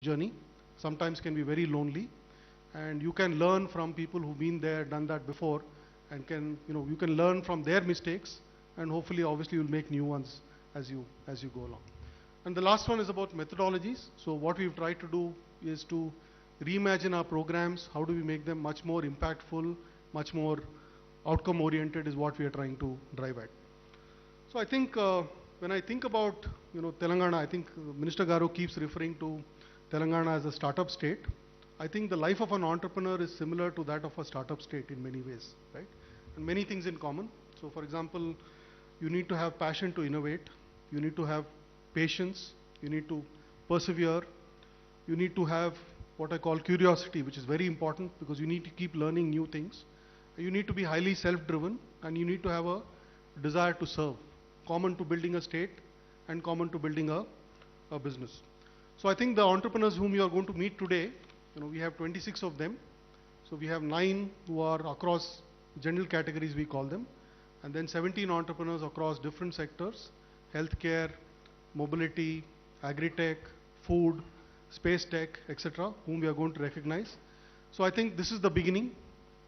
journey. Sometimes can be very lonely, and you can learn from people who've been there, done that before, and you can learn from their mistakes, and hopefully, obviously, you'll make new ones as you go along. And the last one is about methodologies. So what we've tried to do is to reimagine our programs. How do we make them much more impactful, much more outcome oriented is what we are trying to drive at. So I think when I think about Telangana, I think Minister Garu keeps referring to Telangana as a startup state. I think the life of an entrepreneur is similar to that of a startup state in many ways, right? And many things in common. So for example, you need to have passion to innovate. You need to have patience. You need to persevere. You need to have what I call curiosity, which is very important because you need to keep learning new things. You need to be highly self-driven, and you need to have a desire to serve, common to building a state and common to building a business. So I think the entrepreneurs whom you are going to meet today, we have 26 of them. So we have 9 who are across general categories, we call them, and then 17 entrepreneurs across different sectors: healthcare, mobility, agri-tech, food, space tech, etc., whom we are going to recognize. So I think this is the beginning.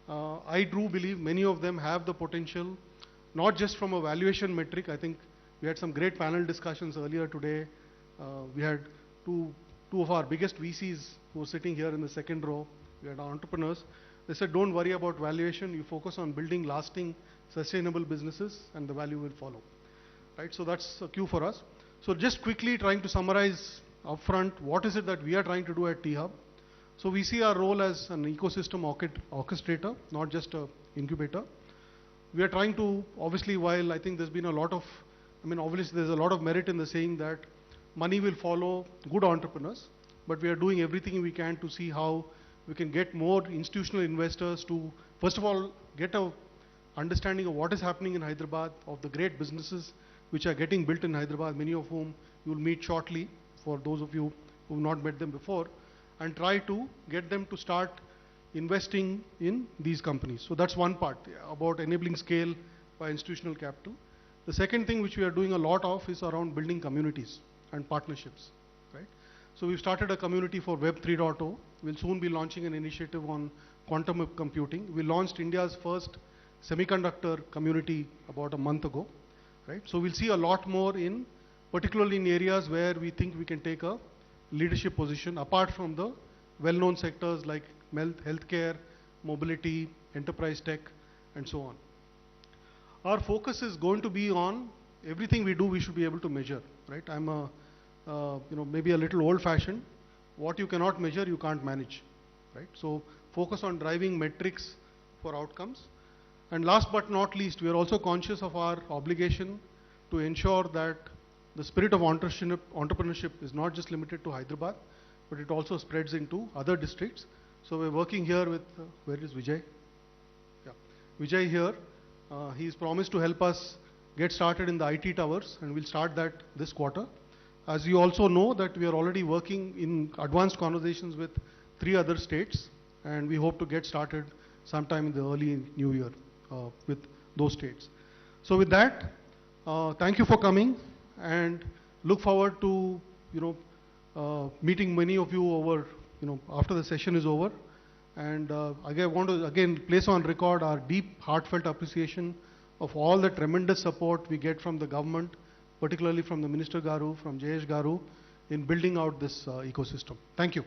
I do believe many of them have the potential, not just from a valuation metric. I think we had some great panel discussions earlier today. We had two of our biggest VCs who were sitting here in the second row. We had entrepreneurs. They said, don't worry about valuation. You focus on building lasting, sustainable businesses, and the value will follow. Right? So that's a cue for us. So just quickly trying to summarize upfront, what is it that we are trying to do at T-Hub? So we see our role as an ecosystem orchestrator, not just an incubator. We are trying to, obviously, while I think there's been a lot of, obviously there's a lot of merit in the saying that money will follow good entrepreneurs, but we are doing everything we can to see how we can get more institutional investors to, first of all, get a understanding of what is happening in Hyderabad, of the great businesses which are getting built in Hyderabad, many of whom you will meet shortly, for those of you who have not met them before, and try to get them to start investing in these companies. So that's one part about enabling scale by institutional capital. The second thing which we are doing a lot of is around building communities and partnerships, right? So we've started a community for Web 3.0. We'll soon be launching an initiative on quantum computing. We launched India's first semiconductor community about a month ago, right? So we'll see a lot more particularly in areas where we think we can take a leadership position, apart from the well-known sectors like healthcare, mobility, enterprise tech, and so on. Our focus is going to be on everything we do, we should be able to measure, right? I'm maybe a little old-fashioned. What you cannot measure, you can't manage, right? So focus on driving metrics for outcomes. And last but not least, we are also conscious of our obligation to ensure that the spirit of entrepreneurship is not just limited to Hyderabad, but it also spreads into other districts. So we're working here with, where is Vijay? Yeah, Vijay here. He's promised to help us get started in the IT towers, and we'll start that this quarter. As you also know that we are already working in advanced conversations with 3 other states, and we hope to get started sometime in the early new year with those states. So with that, thank you for coming, and look forward to meeting many of you over after the session is over. And I want to again place on record our deep, heartfelt appreciation of all the tremendous support we get from the government, particularly from the Minister Garu, from Jayesh Garu, in building out this ecosystem. Thank you.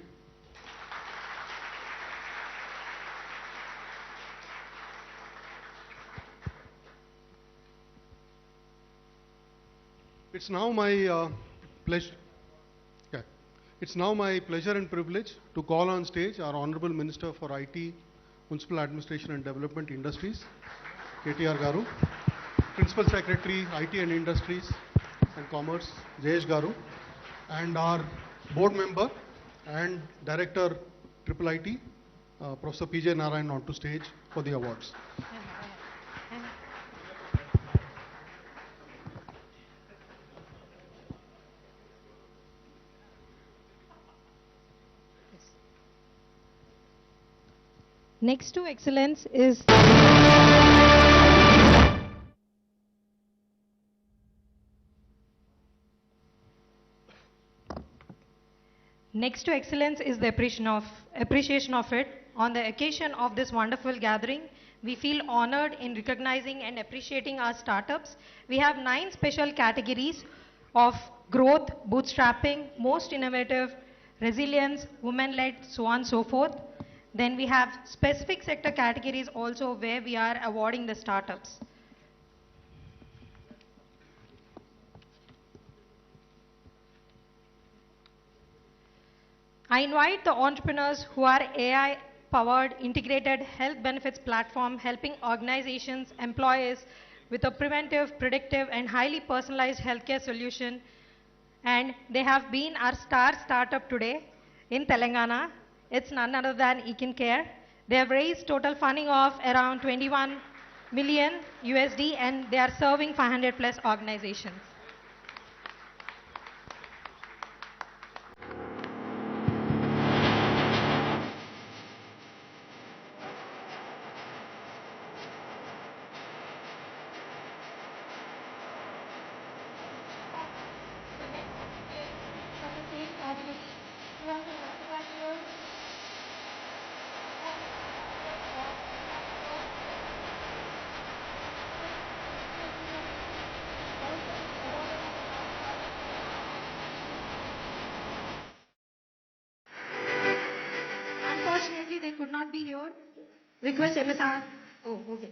It's now my pleasure. Yeah, it's now my pleasure and privilege to call on stage our Honorable Minister for IT, Municipal Administration and Development Industries, KTR Garu, Principal Secretary, IT and Industries and Commerce, Jayesh Garu, and our board member and Director, Triple IT, Professor PJ Narayan, onto stage for the awards. Next to excellence is Next to excellence is the appreciation of it. On the occasion of this wonderful gathering, we feel honored in recognizing and appreciating our startups. We have 9 special categories of growth, bootstrapping, most innovative, resilience, women-led, so on and so forth. Then we have specific sector categories also where we are awarding the startups. I invite the entrepreneurs who are AI-powered integrated health benefits platform helping organizations, employees with a preventive, predictive and highly personalized healthcare solution. And they have been our star startup today in Telangana. It's none other than Care. They have raised total funding of around 21 million USD and they are serving 500 plus organizations. Unfortunately, they could not be here. Request MSR. Oh, okay.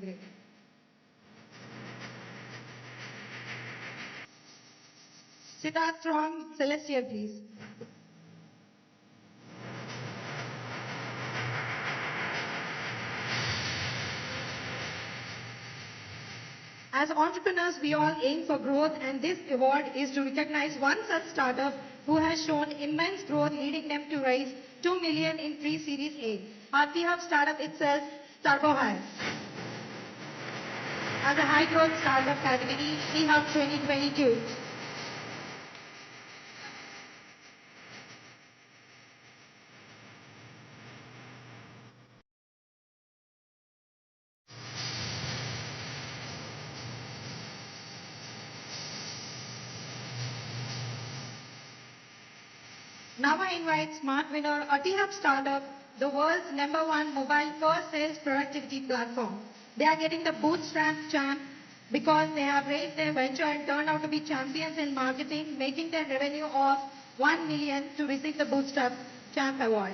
Great. Siddharth from Celestial, please. As entrepreneurs, we all aim for growth, and this award is to recognize one such startup who has shown immense growth, leading them to raise 2 million in pre-series A. Our T-Hub startup itself, Turbo High. As a high-growth startup category, T-Hub 2022. Now I invite Smart Winner, a T-Hub startup, the world's #1 mobile first sales productivity platform. They are getting the Bootstrap Champ because they have raised their venture and turned out to be champions in marketing, making their revenue of 1 million to receive the Bootstrap Champ award.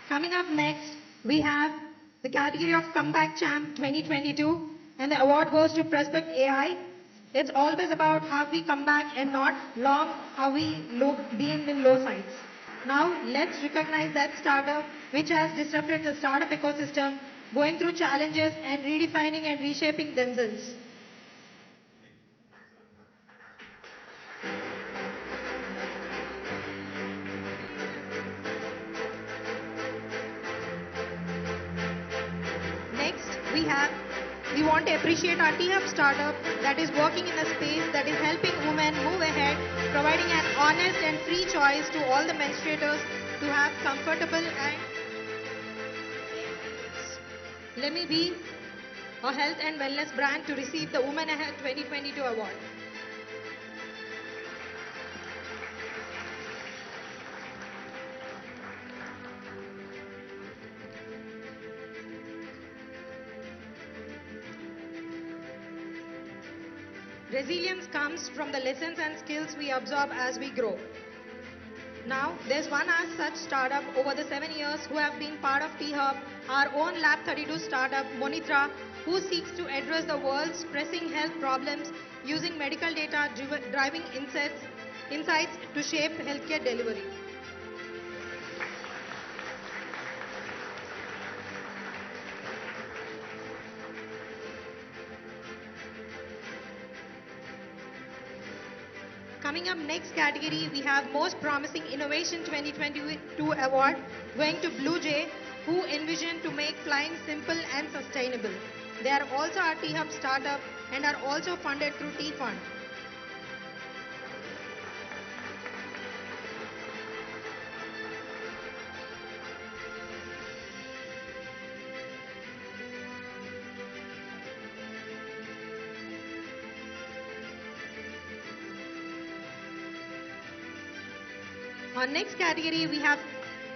Coming up next, we have the category of Comeback Champ 2022, and the award goes to Prospect AI. It's always about how we come back and not long how we being in low sides. Now let's recognize that startup which has disrupted the startup ecosystem, going through challenges and redefining and reshaping themselves. We want to appreciate our T-Hub startup that is working in a space that is helping women move ahead, providing an honest and free choice to all the menstruators to have comfortable and let me be a health and wellness brand to receive the Women Ahead 2022 award. Resilience comes from the lessons and skills we absorb as we grow. Now, there's one such startup over the 7 years who have been part of T-Hub, our own Lab 32 startup, Monitra, who seeks to address the world's pressing health problems using medical data driving insights to shape healthcare delivery. Coming up next category, we have Most Promising Innovation 2022 award going to Blue Jay, who envision to make flying simple and sustainable. They are also our T-Hub startup and are also funded through T-Fund. Our next category, we have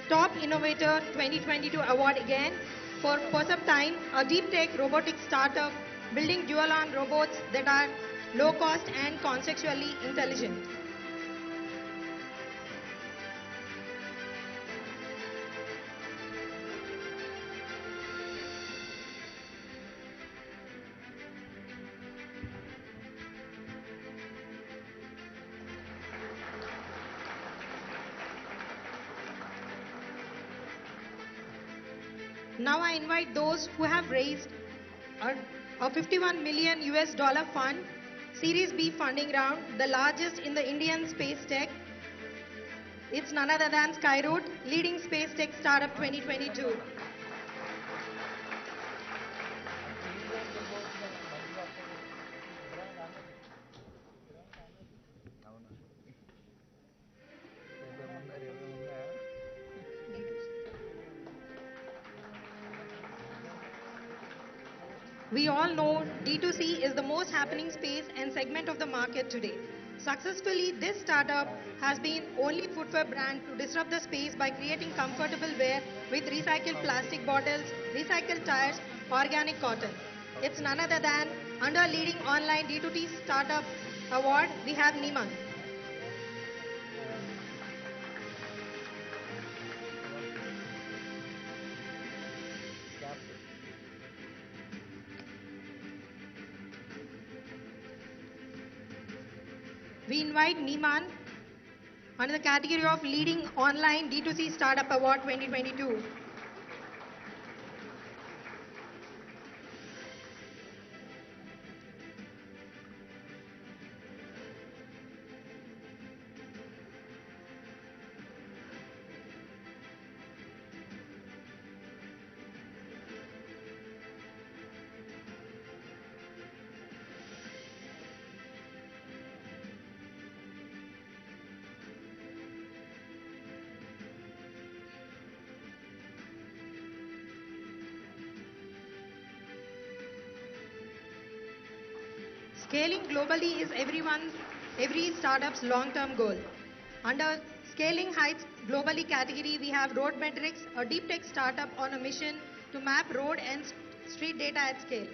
Top Innovator 2022 award again for Time, a deep tech robotic startup building dual-arm robots that are low cost and contextually intelligent. Now I invite those who have raised a 51 million US dollar fund, Series B funding round, the largest in the Indian space tech. It's none other than Skyroot, leading space tech startup 2022. We all know D2C is the most happening space and segment of the market today. Successfully, this startup has been only footwear brand to disrupt the space by creating comfortable wear with recycled plastic bottles, recycled tires, organic cotton. It's none other than under leading online D2C startup award, we have Niman. We invite Niman under the category of Leading Online D2C Startup Award 2022. Scaling globally is every startup's long-term goal. Under Scaling Heights Globally category, we have Roadmetrics, a deep tech startup on a mission to map road and street data at scale.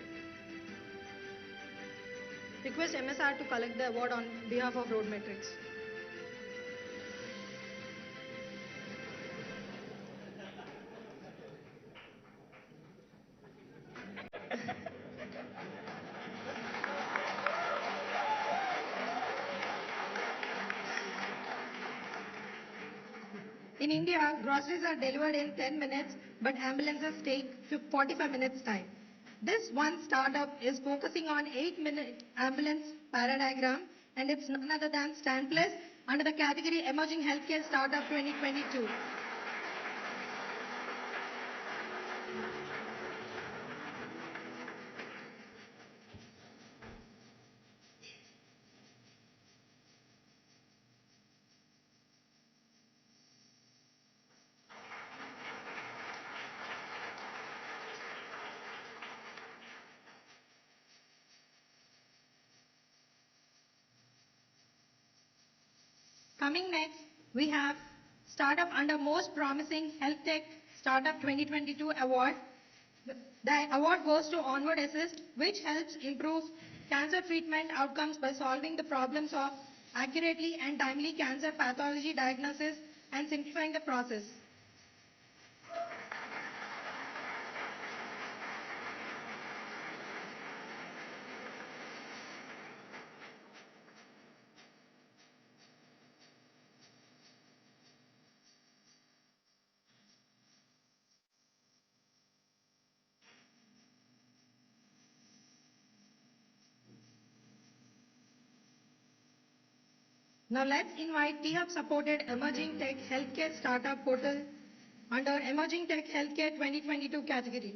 Request MSR to collect the award on behalf of Roadmetrics. In India, groceries are delivered in 10 minutes, but ambulances take 45 minutes time. This one startup is focusing on 8-minute ambulance paradigm, and it's none other than Stanplus under the category Emerging Healthcare Startup 2022. Coming next, we have Startup under Most Promising Health Tech Startup 2022 award. The award goes to Onward Assist, which helps improve cancer treatment outcomes by solving the problems of accurately and timely cancer pathology diagnosis and simplifying the process. Now let's invite T-Hub supported Emerging Tech Healthcare Startup Portal under Emerging Tech Healthcare 2022 category.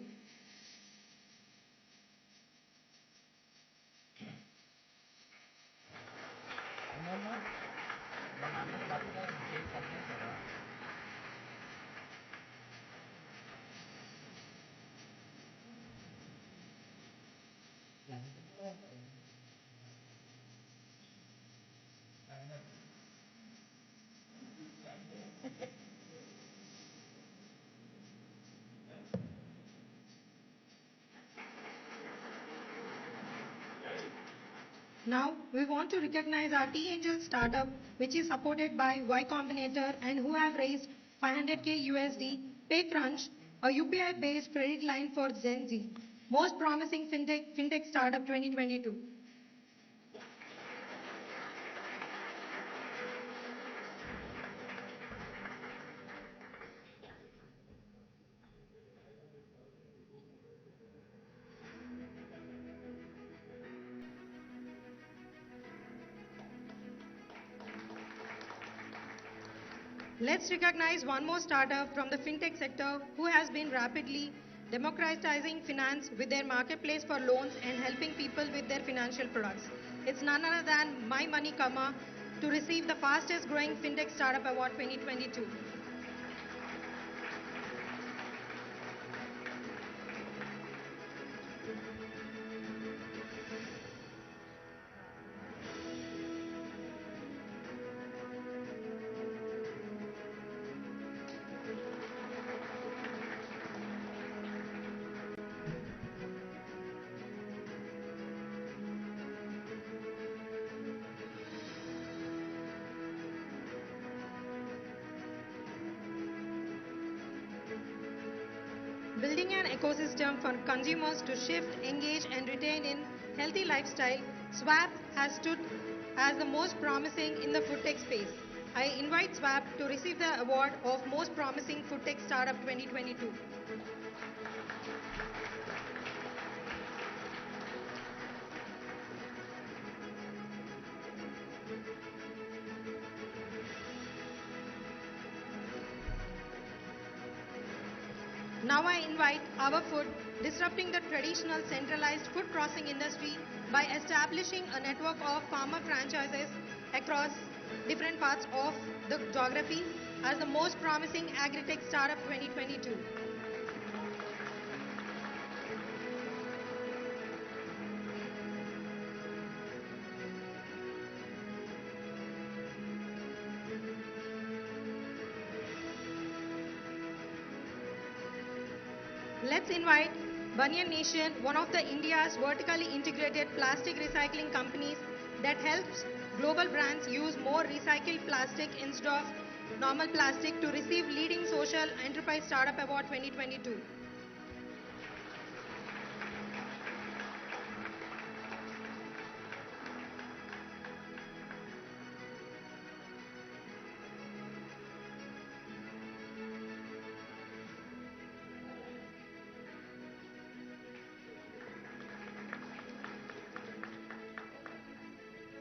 Now, we want to recognize our T-Angel startup, which is supported by Y Combinator and who have raised 500k USD, PayCrunch, a UPI-based credit line for Gen Z. Most promising fintech startup 2022. Let's recognize one more startup from the fintech sector who has been rapidly democratizing finance with their marketplace for loans and helping people with their financial products. It's none other than My Money Karma to receive the fastest growing fintech startup award 2022. Building an ecosystem for consumers to shift, engage, and retain in healthy lifestyle, Swap has stood as the most promising in the food tech space. I invite Swap to receive the award of Most Promising Food Tech Startup 2022. Now I invite Our Food, disrupting the traditional centralized food processing industry by establishing a network of farmer franchises across different parts of the geography as the most promising agri-tech startup 2022. Let's invite Banyan Nation, one of the India's vertically integrated plastic recycling companies that helps global brands use more recycled plastic instead of normal plastic, to receive Leading Social Enterprise Startup Award 2022.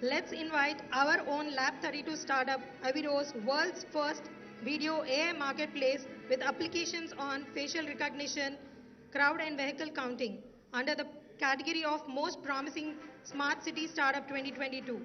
Let's invite our own Lab 32 startup, Hybiz, world's first video AI marketplace with applications on facial recognition, crowd and vehicle counting, under the category of Most Promising Smart City Startup 2022.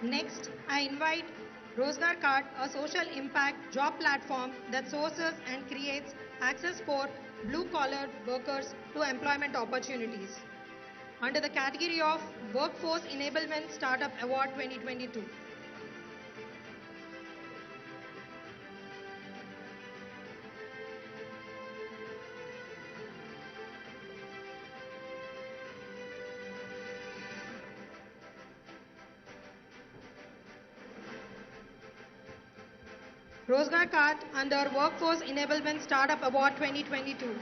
Next, I invite Rozgar Card, a social impact job platform that sources and creates access for blue-collar workers to employment opportunities, under the category of Workforce Enablement Startup Award 2022. Rozgar Card under Workforce Enablement Startup Award 2022.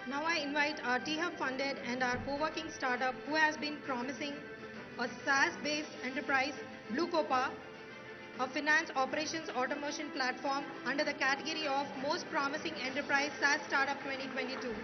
Now I invite our T-Hub funded and our co-working startup who has been promising a SaaS-based enterprise, Blue Copa, a finance operations automation platform under the category of Most Promising Enterprise SaaS Startup 2022.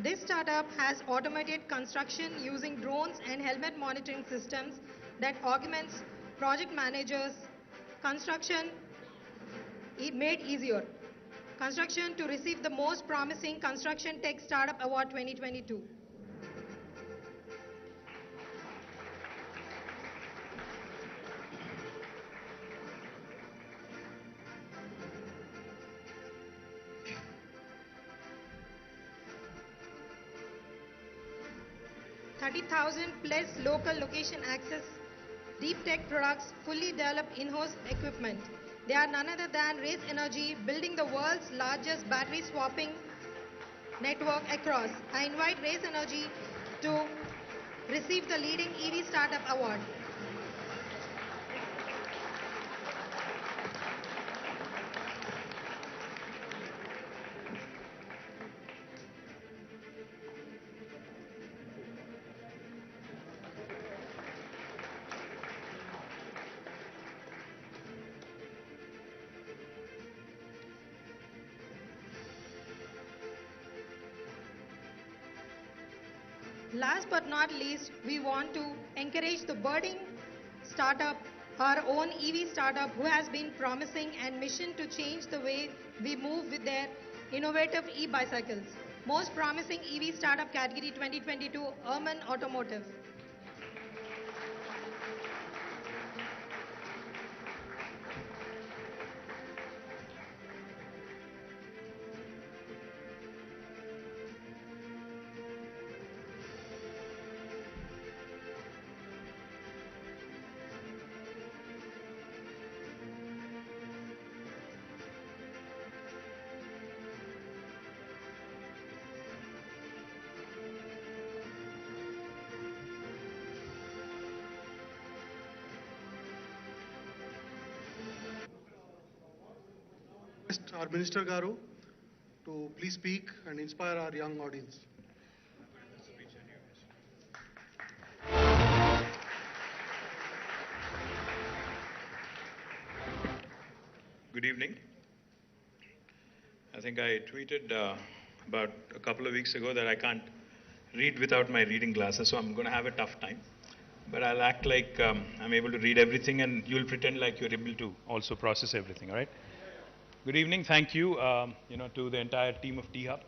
'This startup has automated construction using drones and helmet monitoring systems that augments project managers' construction made easier. Construction to receive the Most Promising Construction Tech Startup Award 2022. 30,000 plus local location access, deep tech products, fully developed in-house equipment. They are none other than Race Energy, building the world's largest battery swapping network across. I invite Race Energy to receive the leading EV startup award. Last but not least, we want to encourage the budding startup, our own EV startup who has been promising and mission to change the way we move with their innovative e-bicycles. Most Promising EV Startup Category 2022, Urban Automotive. Our Minister Garu to please speak and inspire our young audience. Good evening. I think I tweeted about a couple of weeks ago that I can't read without my reading glasses, so I'm going to have a tough time. But I'll act like I'm able to read everything, and you'll pretend like you're able to also process everything, all right? Good evening. Thank you, to the entire team of T-Hub.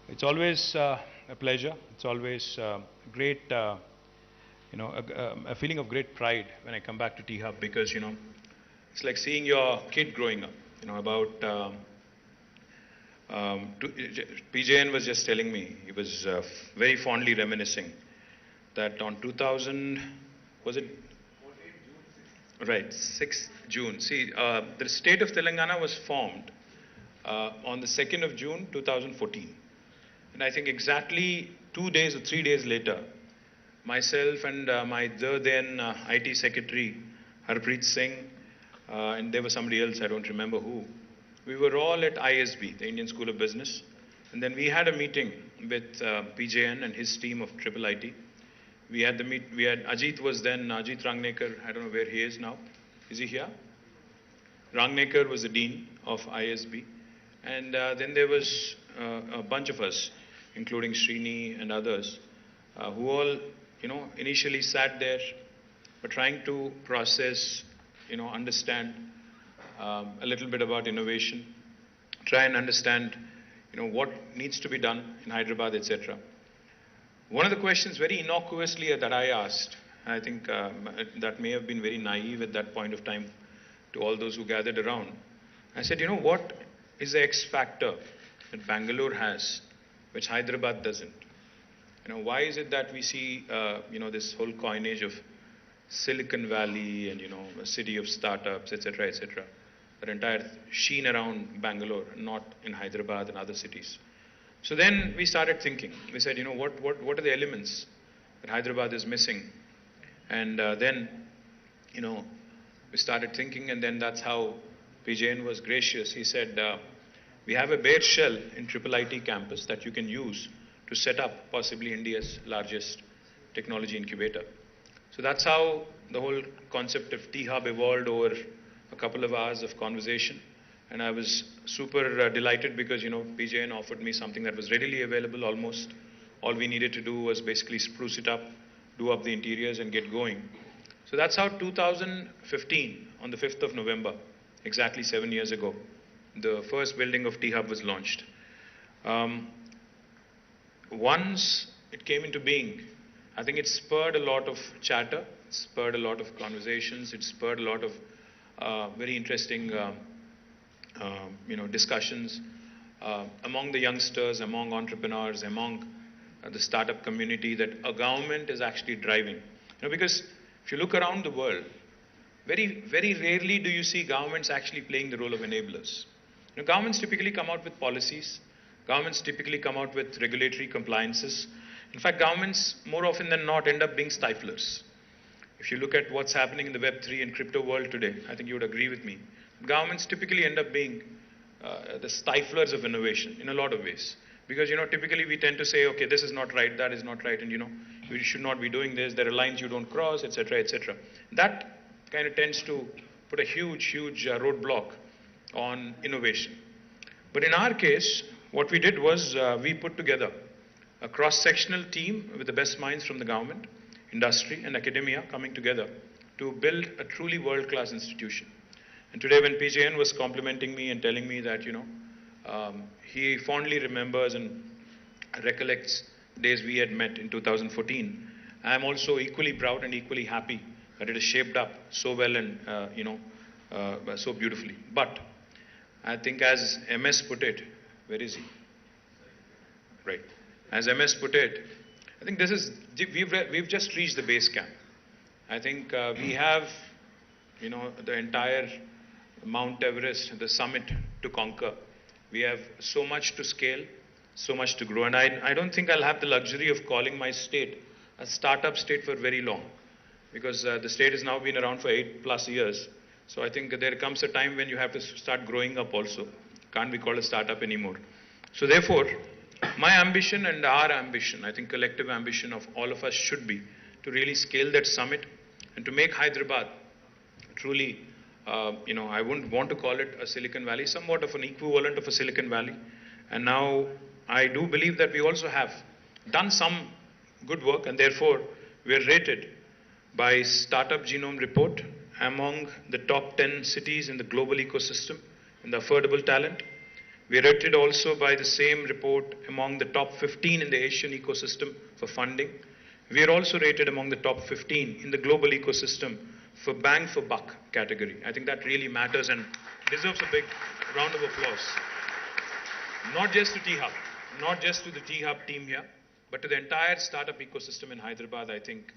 It's always a pleasure. It's always great, a feeling of great pride when I come back to T-Hub because, it's like seeing your kid growing up. PJN was just telling me, he was very fondly reminiscing that on 2000, was it? Right, 6th June. See, the state of Telangana was formed on the 2nd of June, 2014. And I think exactly 2 days or 3 days later, myself and my then IT secretary, Harpreet Singh, and there was somebody else, I don't remember who, we were all at ISB, the Indian School of Business. And then we had a meeting with PJN and his team of Triple IT. We had Ajit was then, Ajit Rangnekar, I don't know where he is now. Is he here? Rangnekar was the dean of ISB. And then there was a bunch of us, including Srini and others, who all, initially sat there, were trying to process, understand a little bit about innovation, try and understand, what needs to be done in Hyderabad, etc. One of the questions very innocuously that I asked, I think that may have been very naive at that point of time to all those who gathered around. I said, what is the X factor that Bangalore has, which Hyderabad doesn't? Why is it that we see, this whole coinage of Silicon Valley and, a city of startups, etc., etc. that entire sheen around Bangalore, not in Hyderabad and other cities. So then we started thinking. We said, what are the elements that Hyderabad is missing? And then, we started thinking, and then that's how PJN was gracious. He said, we have a bare shell in Triple IT campus that you can use to set up possibly India's largest technology incubator. So that's how the whole concept of T-Hub evolved over a couple of hours of conversation. And I was super delighted because, PJN offered me something that was readily available almost. All we needed to do was basically spruce it up, do up the interiors and get going. So that's how 2015, on the 5th of November, exactly 7 years ago, the first building of T-Hub was launched. Once it came into being, I think it spurred a lot of chatter, it spurred a lot of conversations, it spurred a lot of very interesting discussions among the youngsters, among entrepreneurs, among the startup community that a government is actually driving. Because if you look around the world, very, very rarely do you see governments actually playing the role of enablers. Governments typically come out with policies. Governments typically come out with regulatory compliances. In fact, governments more often than not end up being stiflers. If you look at what's happening in the Web3 and crypto world today, I think you would agree with me. Governments typically end up being the stiflers of innovation in a lot of ways. Because, typically we tend to say, okay, this is not right, that is not right, and, we should not be doing this, there are lines you don't cross, etc., etc. That kind of tends to put a huge roadblock on innovation. But in our case, what we did was we put together a cross-sectional team with the best minds from the government, industry and academia coming together to build a truly world-class institution. And today when PJN was complimenting me and telling me that, he fondly remembers and recollects days we had met in 2014, I am also equally proud and equally happy that it is shaped up so well and, so beautifully. But I think as MS put it, where is he? Right. As MS put it, I think we've just reached the base camp. I think we have, the entire Mount Everest, the summit to conquer. We have so much to scale, so much to grow. And I don't think I'll have the luxury of calling my state a startup state for very long, because the state has now been around for 8+ years. So I think there comes a time when you have to start growing up also. Can't be called a startup anymore. So therefore, my ambition and our ambition, I think collective ambition of all of us should be to really scale that summit and to make Hyderabad truly, I wouldn't want to call it a Silicon Valley, somewhat of an equivalent of a Silicon Valley. And now I do believe that we also have done some good work, and therefore we are rated by Startup Genome Report among the top 10 cities in the global ecosystem in the affordable talent. We are rated also by the same report among the top 15 in the Asian ecosystem for funding. We are also rated among the top 15 in the global ecosystem for bang for buck category. I think that really matters and deserves a big round of applause. Not just to T-Hub, not just to the T-Hub team here, but to the entire startup ecosystem in Hyderabad. I think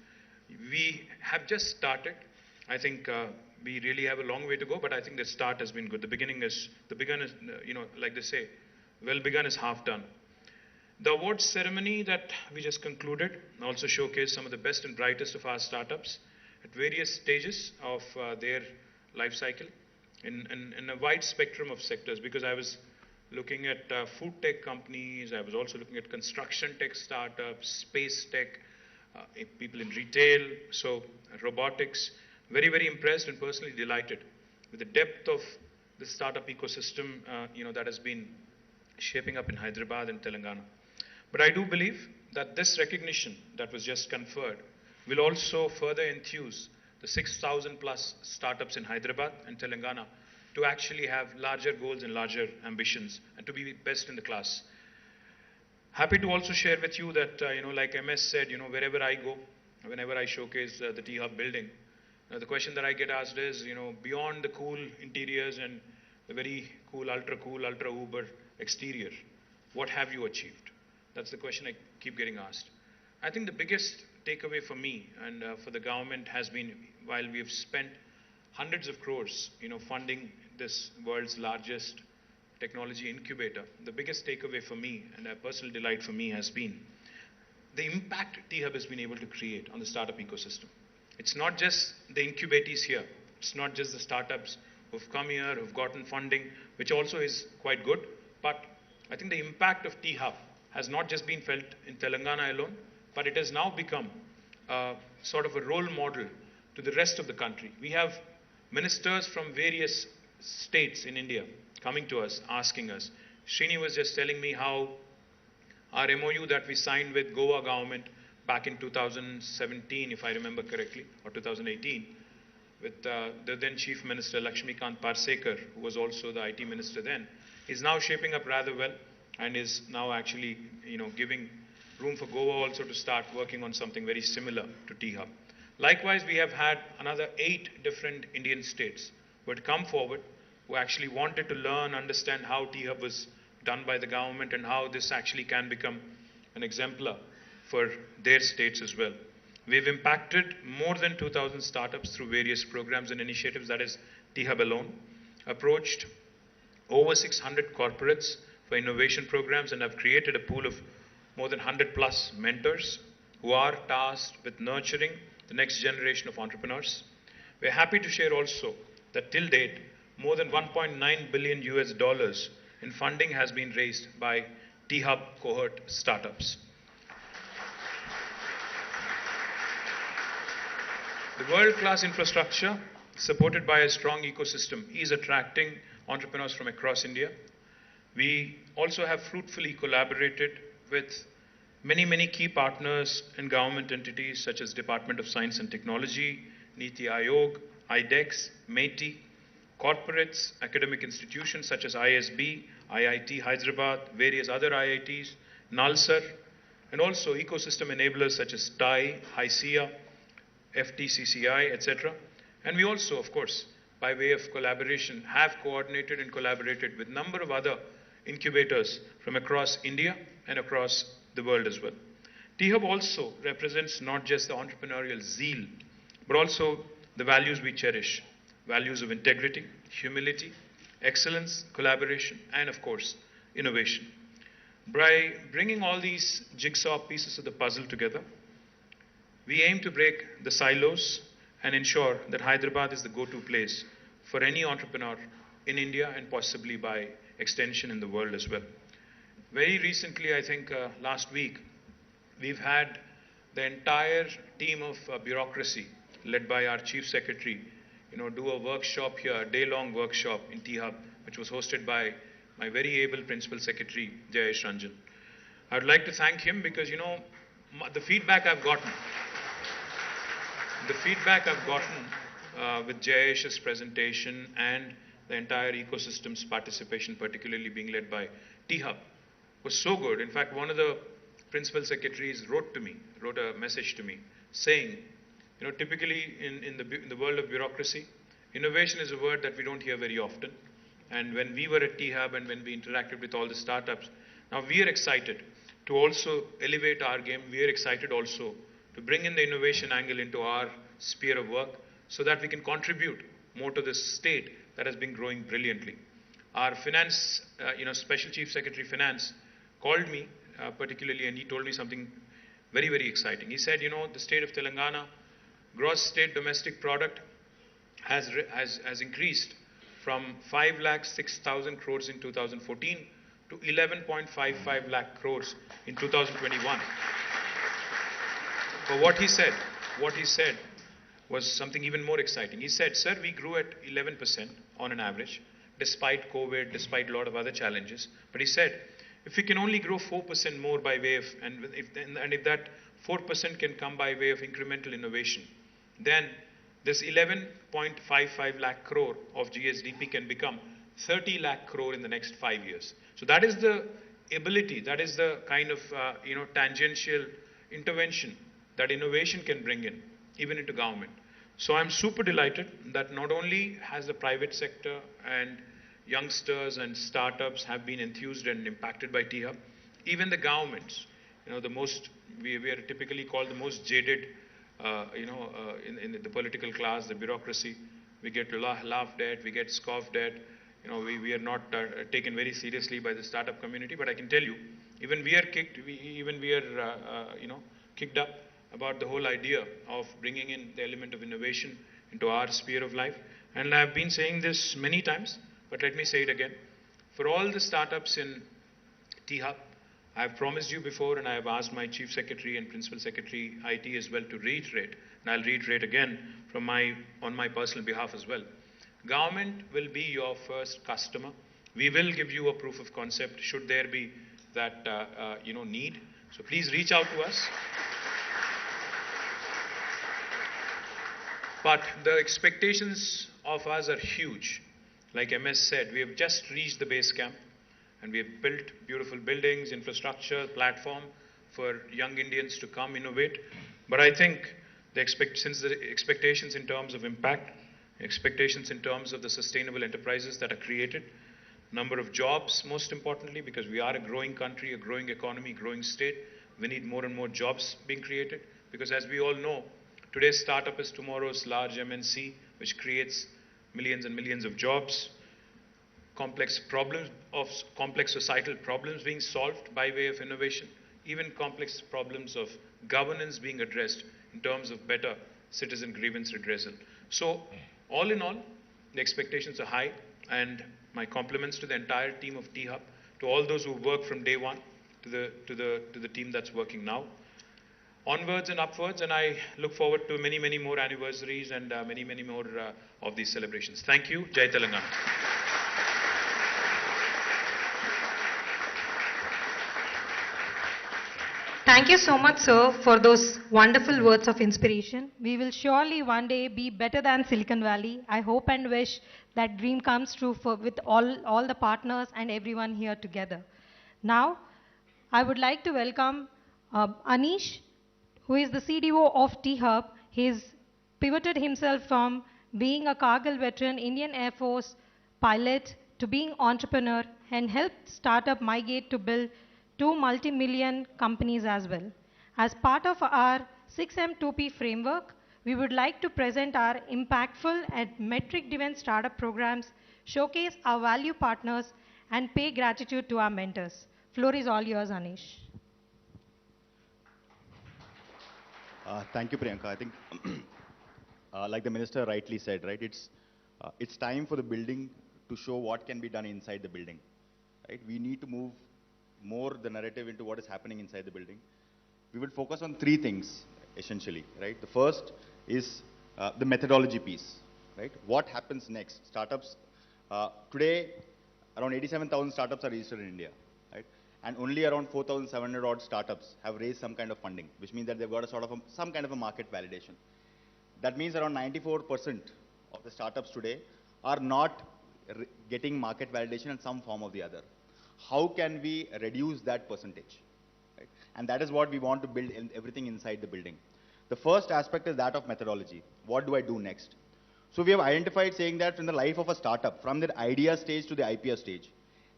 we have just started. I think we really have a long way to go, but I think the start has been good. The beginning is, like they say, well begun is half done. The awards ceremony that we just concluded also showcased some of the best and brightest of our startups at various stages of their life cycle in a wide spectrum of sectors, because I was looking at food tech companies, I was also looking at construction tech startups, space tech, people in retail, so robotics. Very, very impressed and personally delighted with the depth of the startup ecosystem, that has been shaping up in Hyderabad and Telangana. But I do believe that this recognition that was just conferred will also further enthuse the 6,000+ startups in Hyderabad and Telangana to actually have larger goals and larger ambitions and to be best in the class. Happy to also share with you that, like MS said, wherever I go, whenever I showcase the T-Hub building, the question that I get asked is, beyond the cool interiors and the very cool, ultra uber exterior, what have you achieved? That's the question I keep getting asked. I think the biggest takeaway for me and for the government has been, while we have spent hundreds of crores, funding this world's largest technology incubator. The biggest takeaway for me and a personal delight for me has been the impact T-Hub has been able to create on the startup ecosystem. It's not just the incubatees here. It's not just the startups who've come here, who've gotten funding, which also is quite good. But I think the impact of T-Hub has not just been felt in Telangana alone, but it has now become sort of a role model to the rest of the country. We have ministers from various states in India coming to us, asking us. Srini was just telling me how our MOU that we signed with Goa government back in 2017, if I remember correctly, or 2018, with the then Chief Minister Lakshmikant Parsekar, who was also the IT Minister then, is now shaping up rather well and is now actually, giving room for Goa also to start working on something very similar to T-Hub. Likewise, we have had another 8 different Indian states who had come forward, who actually wanted to learn, understand how T-Hub was done by the government and how this actually can become an exemplar for their states as well. We've impacted more than 2,000 startups through various programs and initiatives, that is T-Hub alone, approached over 600 corporates for innovation programs, and have created a pool of more than 100 plus mentors who are tasked with nurturing the next generation of entrepreneurs. We're happy to share also that till date, more than $1.9 billion in funding has been raised by T-Hub cohort startups. The world-class infrastructure, supported by a strong ecosystem, is attracting entrepreneurs from across India. We also have fruitfully collaborated with many key partners and government entities such as Department of Science and Technology, Niti Aayog, IDEX, MeitY, corporates, academic institutions such as ISB, IIT Hyderabad, various other IITs, NALSAR, and also ecosystem enablers such as TIE, HICIA, FTCCI, etc. And we also, of course, by way of collaboration, have coordinated and collaborated with a number of other incubators from across India and across the world as well. T-Hub also represents not just the entrepreneurial zeal, but also the values we cherish, values of integrity, humility, excellence, collaboration, and of course, innovation. By bringing all these jigsaw pieces of the puzzle together, we aim to break the silos and ensure that Hyderabad is the go-to place for any entrepreneur in India and possibly by extension in the world as well. Very recently, I think last week, we've had the entire team of bureaucracy led by our Chief Secretary, do a workshop here, a day-long workshop in T-Hub, which was hosted by my very able Principal Secretary, Jayesh Ranjan. I would like to thank him because, the feedback I've gotten with Jayesh's presentation and the entire ecosystem's participation, particularly being led by T-Hub, was so good. In fact, one of the principal secretaries wrote a message to me saying, typically in the world of bureaucracy, innovation is a word that we don't hear very often. And when we were at T-Hub and when we interacted with all the startups, now we are excited to also elevate our game. We are excited also to bring in the innovation angle into our sphere of work so that we can contribute more to this state that has been growing brilliantly. Our finance, Special Chief Secretary Finance called me particularly, and he told me something very exciting. He said, the state of Telangana, gross state domestic product has increased from 5,06,000 crores in 2014 to 11.55 lakh crores in 2021. But what he said was something even more exciting. He said, sir, we grew at 11% on an average, despite COVID, despite a lot of other challenges. But he said, if we can only grow 4% more by way of, and if that 4% can come by way of incremental innovation, then this 11.55 lakh crore of GSDP can become 30 lakh crore in the next 5 years. So that is the ability, that is the kind of tangential intervention that innovation can bring in, even into government. So I'm super delighted that not only has the private sector and youngsters and startups have been enthused and impacted by T-Hub, even the governments, we are typically called the most jaded, in the political class, the bureaucracy. we get laughed at, we get scoffed at. You know, we are not taken very seriously by the startup community. But I can tell you, even we are kicked, kicked up about the whole idea of bringing in the element of innovation into our sphere of life. And I've been saying this many times, but let me say it again. For all the startups in T-Hub, I've promised you before, and I have asked my Chief Secretary and Principal Secretary IT as well to reiterate, and I'll reiterate again on my personal behalf as well. Government will be your first customer. We will give you a proof of concept should there be that need. So please reach out to us. But the expectations of us are huge. Like MS said, we have just reached the base camp and we have built beautiful buildings, infrastructure, platform for young Indians to come innovate. But I think since the expectations in terms of impact, expectations in terms of the sustainable enterprises that are created, number of jobs, most importantly, because we are a growing country, a growing economy, growing state, we need more and more jobs being created. Because as we all know, today's startup is tomorrow's large MNC, which creates millions and millions of jobs. Complex societal problems being solved by way of innovation, even complex problems of governance being addressed in terms of better citizen grievance redressal. So, all in all, the expectations are high, and my compliments to the entire team of T-Hub, to all those who work from day one, to the team that's working now. Onwards and upwards, and I look forward to many, many more anniversaries and many, many more of these celebrations. Thank you. Jai Telangana. Thank you so much, sir, for those wonderful words of inspiration. We will surely one day be better than Silicon Valley. I hope and wish that dream comes true with all the partners and everyone here together. Now, I would like to welcome Anish, who is the CDO of T-Hub. He's pivoted himself from being a Kargil veteran Indian Air Force pilot to being entrepreneur and helped startup Mygate to build 2 multi-million companies as well. As part of our 6M2P framework, we would like to present our impactful and metric-driven startup programs, showcase our value partners, and pay gratitude to our mentors. Floor is all yours, Anish. Thank you, Priyanka. I think, like the minister rightly said, right, it's time for the building to show what can be done inside the building. Right? We need to move more the narrative into what is happening inside the building. We will focus on 3 things, essentially. Right? The first is the methodology piece. Right? What happens next? Startups, today, around 87,000 startups are registered in India. Right? And only around 4,700 odd startups have raised some kind of funding, which means that they've got a sort of some kind of a market validation. That means around 94% of the startups today are not getting market validation in some form or the other. How can we reduce that percentage? Right? And that is what we want to build in everything inside the building. The first aspect is that of methodology. What do I do next? So we have identified saying that in the life of a startup, from the idea stage to the IPO stage,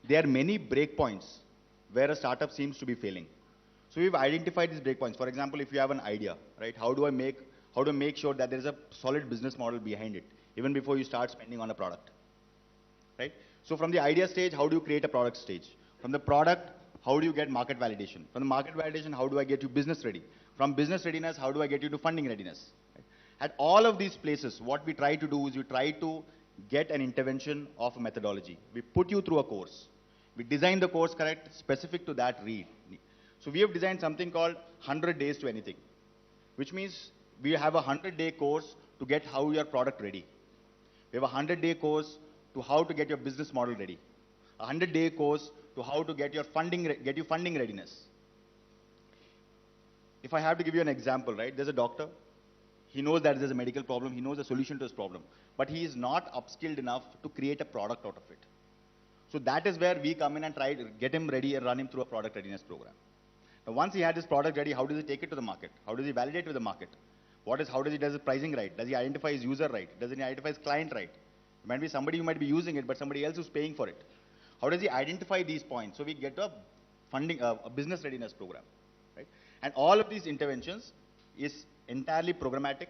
there are many breakpoints where a startup seems to be failing. So we've identified these breakpoints. For example, if you have an idea, right, how do I make sure that there is a solid business model behind it, even before you start spending on a product, right? So from the idea stage, how do you create a product stage? From the product, how do you get market validation? From the market validation, how do I get you business ready? From business readiness, how do I get you to funding readiness? Right? At all of these places, what we try to do is we try to get an intervention of a methodology. We put you through a course. We design the course correct, specific to that need. So we have designed something called 100 days to anything, which means we have a 100-day course to get how your product ready. We have a 100-day course to how to get your business model ready. A 100-day course to how to get you funding readiness. If I have to give you an example, right, there's a doctor. He knows that there's a medical problem. He knows the solution to his problem. But he is not upskilled enough to create a product out of it. So that is where we come in and try to get him ready and run him through a product readiness program. Now, once he had his product ready, how does he take it to the market? How does he validate with the market? How does he do his pricing right? Does he identify his user right? Does he identify his client right? It might be somebody who might be using it, but somebody else who's paying for it. How does he identify these points? So we get a business readiness program, right? And all of these interventions is entirely programmatic.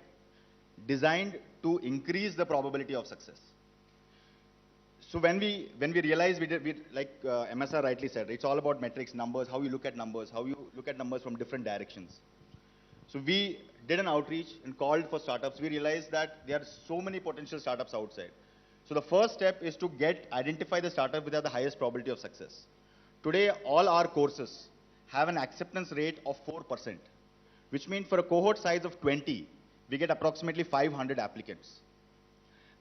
designed to increase the probability of success. So when we realized like MSR rightly said, it's all about metrics, numbers, how you look at numbers, how you look at numbers from different directions. So we did an outreach and called for startups. We realized that there are so many potential startups outside. So the first step is to identify the startup which have the highest probability of success. Today, all our courses have an acceptance rate of 4%, which means for a cohort size of 20, we get approximately 500 applicants.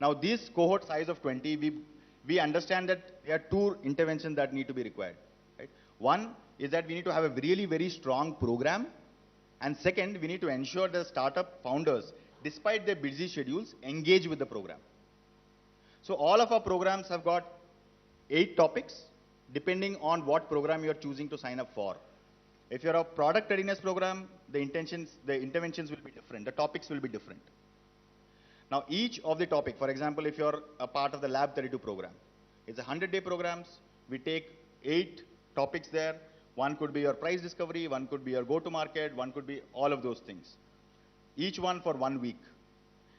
Now, this cohort size of 20, we understand that there are two interventions that need to be required. Right? One is that we need to have a really very strong program. And second, we need to ensure that startup founders, despite their busy schedules, engage with the program. So all of our programs have got 8 topics, depending on what program you are choosing to sign up for. If you're a product readiness program, the interventions will be different. The topics will be different. Now, each of the topic, for example, if you're a part of the Lab 32 program, it's a 100-day programs. We take 8 topics there. One could be your price discovery, one could be your go-to-market, one could be all of those things. Each one for 1 week.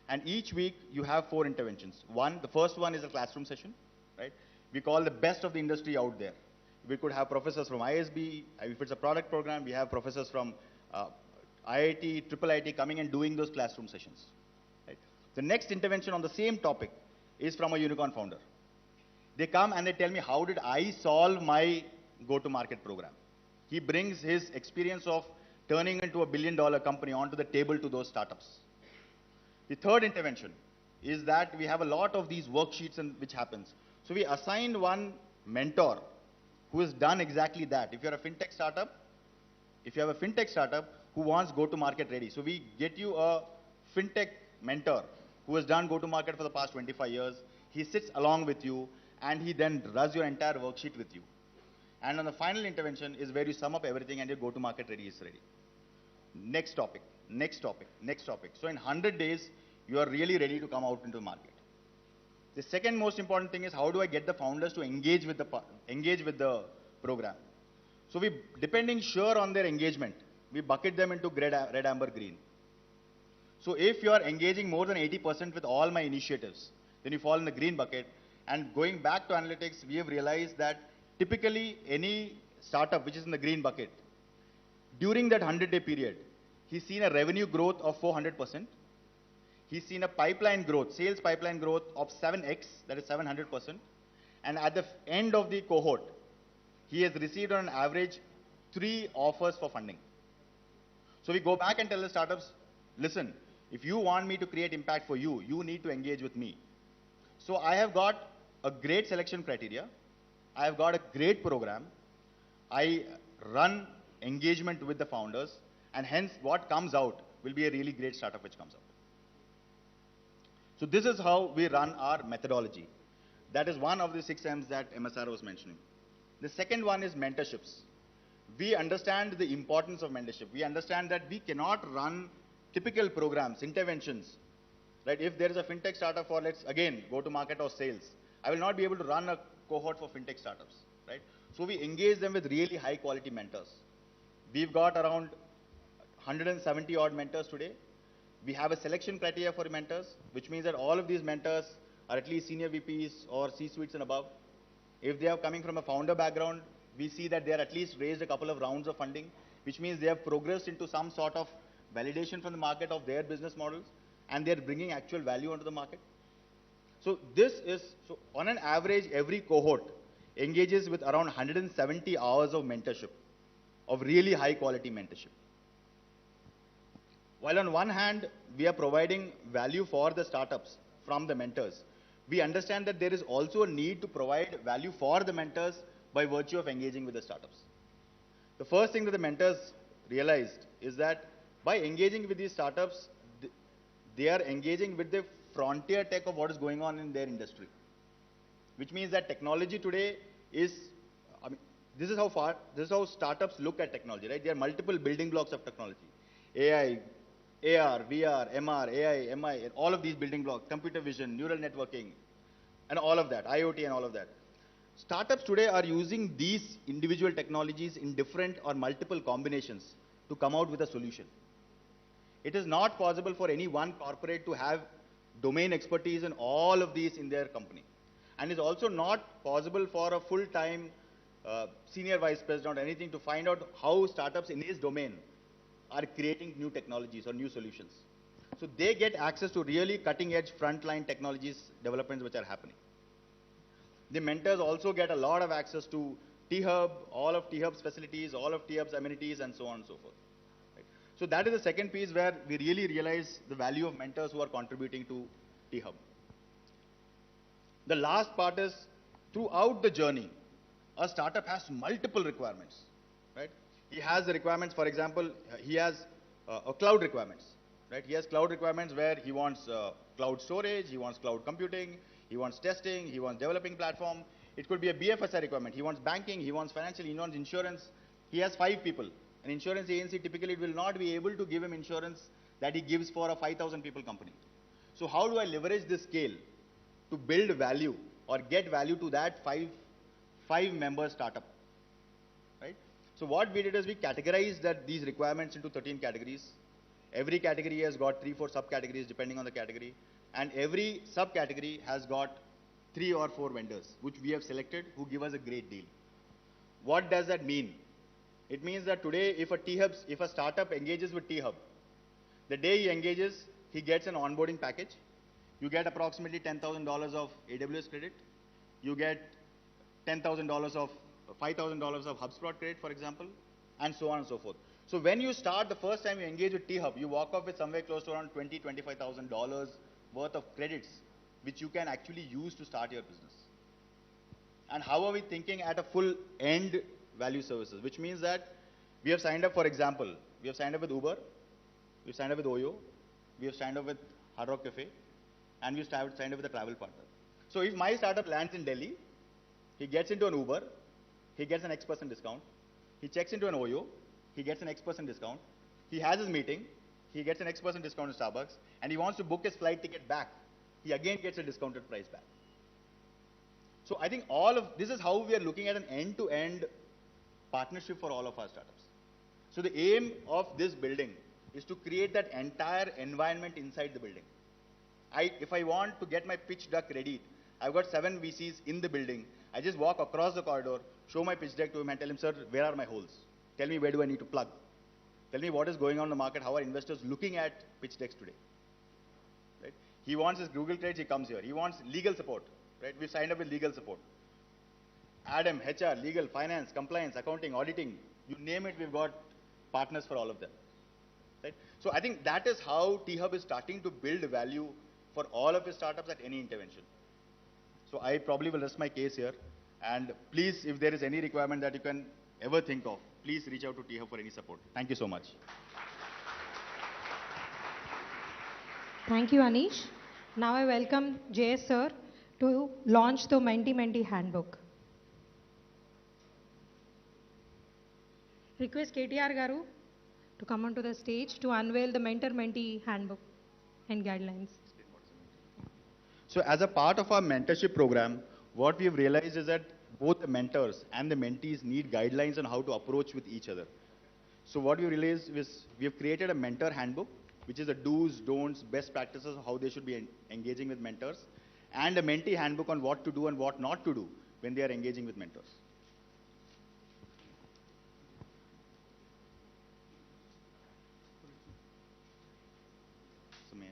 And each week, you have 4 interventions. The first one is a classroom session, right? We call the best of the industry out there. We could have professors from ISB. If it's a product program, we have professors from IIT, IIIT coming and doing those classroom sessions. Right? The next intervention on the same topic is from a unicorn founder. They come and they tell me, how did I solve my go-to-market program? He brings his experience of turning into $1 billion company onto the table to those startups. The third intervention is that we have a lot of these worksheets which happens. So we assigned one mentor who has done exactly that. If you're a fintech startup, if you have a fintech startup who wants go-to-market ready, so we get you a fintech mentor who has done go-to-market for the past 25 years. He sits along with you and he then does your entire worksheet with you. And on the final intervention is where you sum up everything and your go-to-market ready is ready. Next topic, next topic, next topic. So in 100 days, you are really ready to come out into the market. The second most important thing is, how do I get the founders to engage with the program? So depending sure on their engagement, we bucket them into red, amber, green. So if you are engaging more than 80% with all my initiatives, then you fall in the green bucket. And going back to analytics, we have realized that typically any startup which is in the green bucket, during that 100-day period, he's seen a revenue growth of 400%. He's seen a pipeline growth, sales pipeline growth of 7x, that is 700%. And at the end of the cohort, he has received on an average 3 offers for funding. So we go back and tell the startups, listen, if you want me to create impact for you, you need to engage with me. So I have got a great selection criteria. I have got a great program. I run engagement with the founders, and hence what comes out will be a really great startup which comes out. So this is how we run our methodology. That is one of the 6 M's that MSR was mentioning. The second one is mentorships. We understand the importance of mentorship. We understand that we cannot run typical programs, interventions. Right? If there is a fintech startup for, let's again go to market or sales, I will not be able to run a cohort for fintech startups. Right? So we engage them with really high quality mentors. We've got around 170 odd mentors today. We have a selection criteria for mentors, which means that all of these mentors are at least senior VPs or C-suites and above. If they are coming from a founder background, we see that they are at least raised a couple of rounds of funding, which means they have progressed into some sort of validation from the market of their business models, and they're bringing actual value onto the market. So so on an average, every cohort engages with around 170 hours of mentorship, of really high quality mentorship. While on one hand, we are providing value for the startups from the mentors, we understand that there is also a need to provide value for the mentors by virtue of engaging with the startups. The first thing that the mentors realized is that by engaging with these startups, they are engaging with the frontier tech of what is going on in their industry. Which means that technology today is, this is how startups look at technology, right? There are multiple building blocks of technology. AI, AR, VR, MR, AI, MI, and all of these building blocks, computer vision, neural networking, and all of that, IoT and all of that. Startups today are using these individual technologies in different or multiple combinations to come out with a solution. It is not possible for any one corporate to have domain expertise in all of these in their company. And it's also not possible for a full-time senior vice president or anything to find out how startups in his domain are creating new technologies or new solutions. So they get access to really cutting-edge frontline technologies developments which are happening. The mentors also get a lot of access to T-Hub, all of T-Hub's facilities, all of T-Hub's amenities, and so on and so forth. Right? So that is the second piece where we really realize the value of mentors who are contributing to T-Hub. The last part is, throughout the journey, a startup has multiple requirements, right? He has the requirements, for example, he has a cloud requirements, right? He has cloud requirements where he wants cloud storage, he wants cloud computing, he wants testing, he wants developing platform. It could be a BFSI requirement. He wants banking, he wants financial, he wants insurance. He has 5 people. An insurance agency typically will not be able to give him insurance that he gives for a 5,000 people company. So how do I leverage this scale to build value or get value to that five-member startup, right? So what we did is we categorized these requirements into 13 categories. Every category has got 3-4 subcategories depending on the category, and every subcategory has got 3 or 4 vendors which we have selected who give us a great deal. What does that mean? It means that today if a startup engages with T-Hub, the day he engages, he gets an onboarding package. You get approximately $10,000 of AWS credit. You get $10,000 of $5,000 of HubSpot credit, for example, and so on and so forth. So when you start, the first time you engage with T-Hub, you walk off with somewhere close to around $20,000-$25,000 worth of credits, which you can actually use to start your business. And how are we thinking at a full end value services, which means that we have signed up, for example, we have signed up with Uber, we have signed up with Oyo, we have signed up with Hard Rock Cafe, and we have signed up with a travel partner. So if my startup lands in Delhi, he gets into an Uber, he gets an X% discount. He checks into an Oyo, he gets an X% discount. He has his meeting, he gets an X% discount in Starbucks, and he wants to book his flight ticket back. He again gets a discounted price back. So I think all of this is how we are looking at an end-to-end partnership for all of our startups. So the aim of this building is to create that entire environment inside the building. If I want to get my pitch deck ready, I've got 7 VCs in the building. I just walk across the corridor, show my pitch deck to him and tell him, sir, where are my holes? Tell me where do I need to plug? Tell me what is going on in the market, how are investors looking at pitch decks today? Right? He wants his Google credits, he comes here. He wants legal support. Right? We've signed up with legal support. Adam, HR, legal, finance, compliance, accounting, auditing, you name it, we've got partners for all of them. Right? So I think that is how T-Hub is starting to build value for all of his startups at any intervention. So I probably will rest my case here. And please, if there is any requirement that you can ever think of, please reach out to T-Hub for any support. Thank you so much. Thank you, Anish. Now I welcome Jay sir to launch the Mentee handbook. Request KTR Garu to come onto the stage to unveil the Mentor-Mentee handbook and guidelines. So as a part of our mentorship program, what we have realized is that both the mentors and the mentees need guidelines on how to approach with each other. So what we realized is we have created a mentor handbook, which is the do's, don'ts, best practices of how they should be engaging with mentors, and a mentee handbook on what to do and what not to do when they are engaging with mentors. So, may I?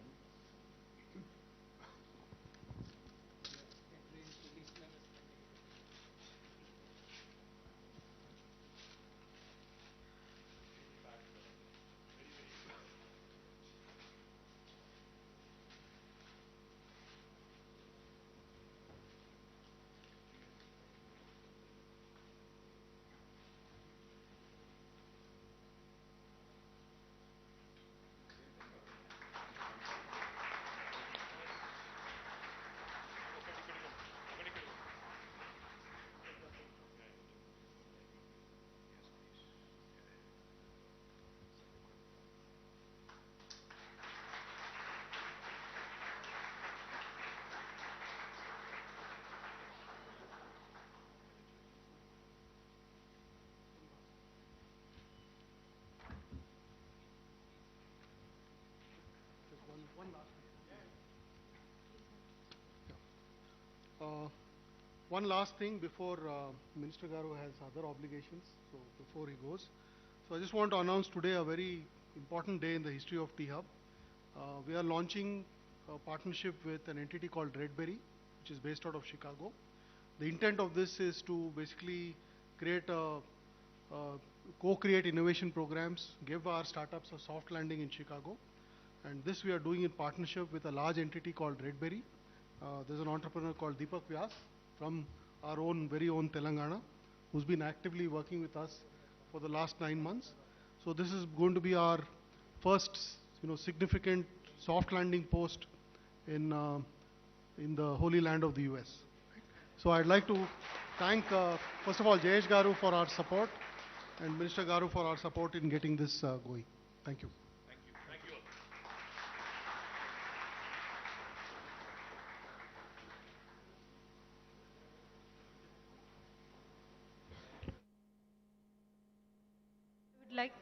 One last thing before Minister Garu has other obligations, so before he goes. So I just want to announce today a very important day in the history of T-Hub. We are launching a partnership with an entity called Redberry, which is based out of Chicago. The intent of this is to basically create co-create innovation programs, give our startups a soft landing in Chicago. And this we are doing in partnership with a large entity called Redberry. There's an entrepreneur called Deepak Vyas from our own, very own Telangana, who's been actively working with us for the last 9 months. So this is going to be our first, significant soft landing post in the holy land of the US. So I'd like to thank, first of all, Jayesh Garu for our support and Minister Garu for our support in getting this going. Thank you. Thank you all. Would like